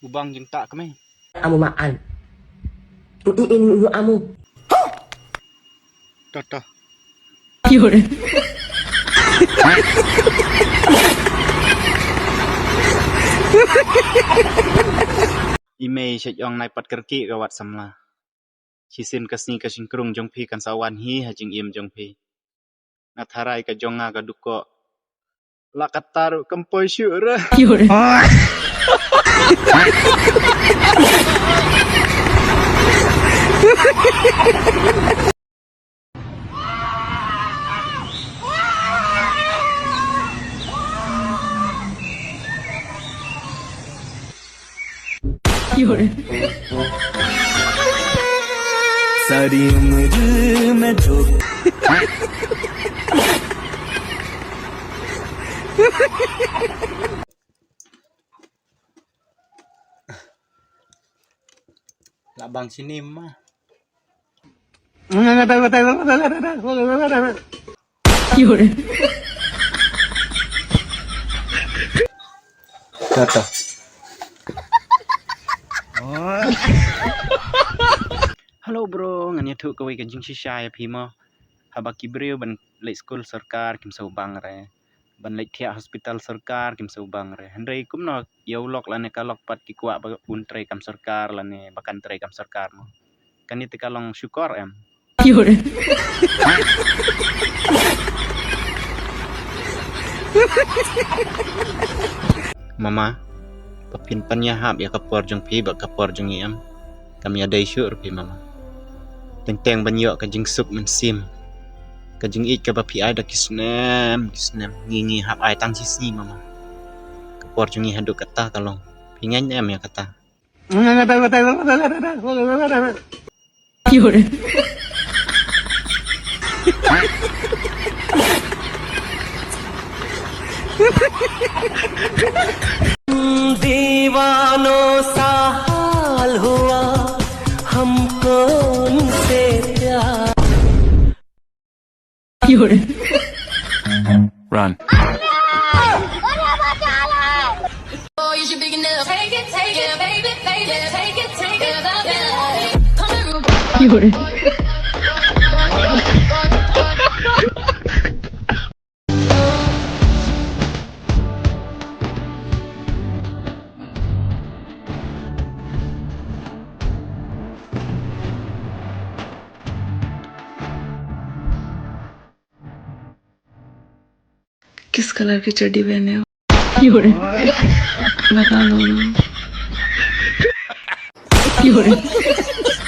Ubang jeung tak kami. Amu maan. Ini amu. Toh. 有人 Ime chat yong nai pat kerki ka wat samla. Chisin kasni ka singkrung jong phi kan sawan hi ha jing im jong phi. Natharai ka jonga ka duko. La katar kempoi syura. 有人 有人 सारी उम्र में धोख Labang sini mah. 有人 Toh. Hello bro, ngani thu ka wei ka jing shishai phi mo. Habaki breu ban lek school sarkar kim sau bang re. Ban lek thia hospital sarkar kim sau bang re. Handrei kum no yau lok la ne ka lok pat ki kwa ba un tre kam sarkar la ne bakan tre kam sarkar mo. Kani te ka long syukur em. 有人 Mama, papin panyahap ya kapor jong phi ba kapor jong yam. Kami ada isu pi mama. Teng-teng banyo ka jing sup men sim. Ka jing ik ka ba pi ai da kisnem ngi hap ai tang sisi mama. Kapor jong i hadu kata kalong. Pingan em ya kata. 有人 दीवानों सा हाल हुआ हमको उनसे प्यार 有人 Run. Oh, you should be enough. Take it, baby, baby. Take it, baby. Come on, 有人 किस कलर की चड्डी पहने हो 有人 बता दो ना 有人